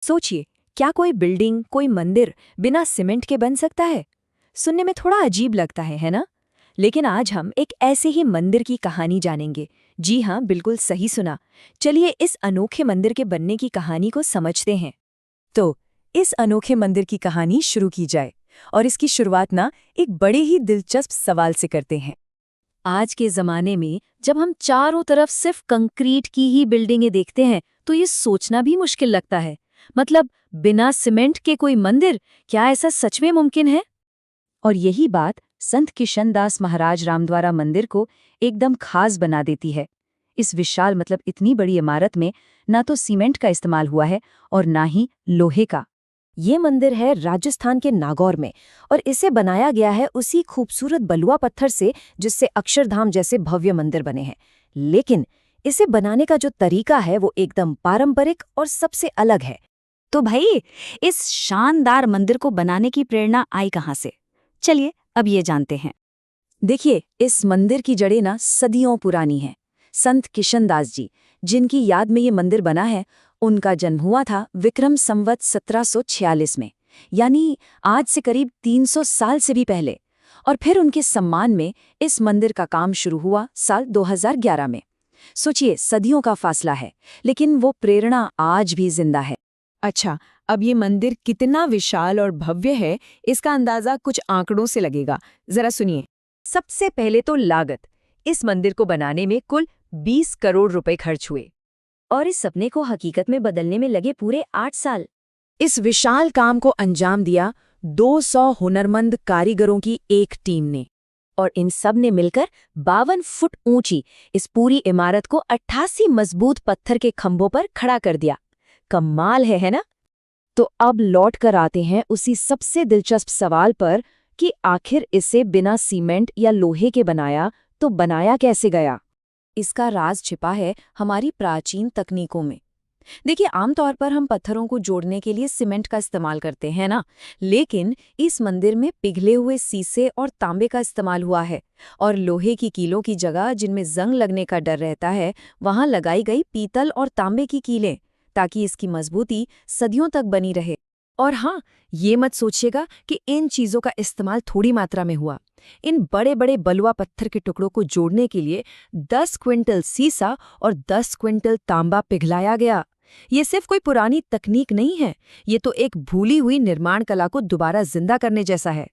सोचिए, क्या कोई बिल्डिंग, कोई मंदिर बिना सीमेंट के बन सकता है? सुनने में थोड़ा अजीब लगता है ना? लेकिन आज हम एक ऐसे ही मंदिर की कहानी जानेंगे। जी हाँ, बिल्कुल सही सुना। चलिए इस अनोखे मंदिर के बनने की कहानी को समझते हैं। तो इस अनोखे मंदिर की कहानी शुरू की जाए और इसकी शुरुआत ना एक बड़े ही दिलचस्प सवाल से करते हैं। आज के ज़माने में जब हम चारों तरफ सिर्फ कंक्रीट की ही बिल्डिंगें देखते हैं तो ये सोचना भी मुश्किल लगता है। मतलब बिना सीमेंट के कोई मंदिर, क्या ऐसा सच में मुमकिन है? और यही बात संत किशनदास महाराज रामद्वारा मंदिर को एकदम खास बना देती है। इस विशाल इतनी बड़ी इमारत में ना तो सीमेंट का इस्तेमाल हुआ है और ना ही लोहे का। ये मंदिर है राजस्थान के नागौर में और इसे बनाया गया है उसी खूबसूरत बलुआ पत्थर से जिससे अक्षरधाम जैसे भव्य मंदिर बने हैं। लेकिन इसे बनाने का जो तरीका है वो एकदम पारंपरिक और सबसे अलग है। तो भाई, इस शानदार मंदिर को बनाने की प्रेरणा आई कहाँ से? चलिए अब ये जानते हैं। देखिए, इस मंदिर की जड़ें ना सदियों पुरानी हैं। संत किशनदास जी, जिनकी याद में ये मंदिर बना है, उनका जन्म हुआ था विक्रम संवत 1746 में, यानी आज से करीब 300 साल से भी पहले। और फिर उनके सम्मान में इस मंदिर का काम शुरू हुआ साल 2011 में। सोचिए, सदियों का फासला है, लेकिन वो प्रेरणा आज भी जिंदा है। अच्छा, अब ये मंदिर कितना विशाल और भव्य है, इसका अंदाजा कुछ आंकड़ों से लगेगा। जरा सुनिए। सबसे पहले तो लागत। इस मंदिर को बनाने में कुल 20 करोड़ रुपए खर्च हुए। और इस सपने को हकीकत में बदलने में लगे पूरे 8 साल। इस विशाल काम को अंजाम दिया 200 हुनरमंद कारीगरों की एक टीम ने। और इन सब ने मिलकर 52 फुट ऊंची इस पूरी इमारत को 88 मजबूत पत्थर के खंभों पर खड़ा कर दिया। कमाल है ना? तो अब लौट कर आते हैं उसी सबसे दिलचस्प सवाल पर कि आखिर इसे बिना सीमेंट या लोहे के बनाया तो बनाया कैसे गया। इसका राज छिपा है हमारी प्राचीन तकनीकों में। देखिए, आमतौर पर हम पत्थरों को जोड़ने के लिए सीमेंट का इस्तेमाल करते हैं ना, लेकिन इस मंदिर में पिघले हुए सीसे और तांबे का इस्तेमाल हुआ है। और लोहे की कीलों की जगह जिनमें जंग लगने का डर रहता है, वहां लगाई गई पीतल और तांबे की कीलें, ताकि इसकी मजबूती सदियों तक बनी रहे। और हाँ, ये मत सोचिएगा कि इन चीज़ों का इस्तेमाल थोड़ी मात्रा में हुआ। इन बड़े बड़े बलुआ पत्थर के टुकड़ों को जोड़ने के लिए 10 क्विंटल सीसा और 10 क्विंटल तांबा पिघलाया गया। ये सिर्फ कोई पुरानी तकनीक नहीं है, ये तो एक भूली हुई निर्माण कला को दोबारा जिंदा करने जैसा है।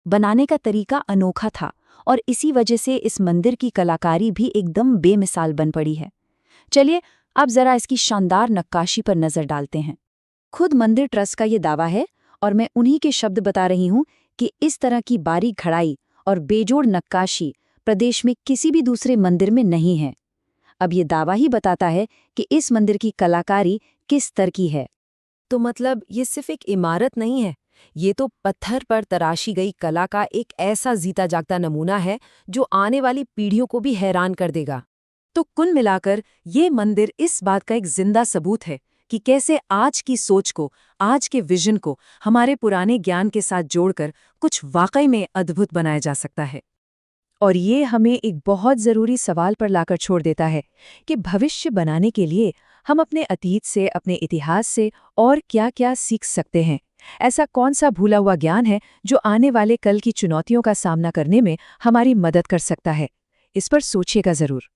बनाने का तरीका अनोखा था और इसी वजह से इस मंदिर की कलाकारी भी एकदम बेमिसाल बन पड़ी है। चलिए अब जरा इसकी शानदार नक्काशी पर नजर डालते हैं। खुद मंदिर ट्रस्ट का ये दावा है, और मैं उन्हीं के शब्द बता रही हूँ, कि इस तरह की बारीक खड़ाई और बेजोड़ नक्काशी प्रदेश में किसी भी दूसरे मंदिर में नहीं है। अब ये दावा ही बताता है कि इस मंदिर की कलाकारी किस स्तर की है। तो मतलब ये सिर्फ एक इमारत नहीं है, ये तो पत्थर पर तराशी गई कला का एक ऐसा जीता जागता नमूना है जो आने वाली पीढ़ियों को भी हैरान कर देगा। तो कुल मिलाकर ये मंदिर इस बात का एक जिंदा सबूत है कि कैसे आज की सोच को, आज के विजन को हमारे पुराने ज्ञान के साथ जोड़कर कुछ वाकई में अद्भुत बनाया जा सकता है। और ये हमें एक बहुत ज़रूरी सवाल पर लाकर छोड़ देता है कि भविष्य बनाने के लिए हम अपने अतीत से, अपने इतिहास से और क्या-क्या सीख सकते हैं। ऐसा कौन सा भूला हुआ ज्ञान है जो आने वाले कल की चुनौतियों का सामना करने में हमारी मदद कर सकता है। इस पर सोचिएगा ज़रूर।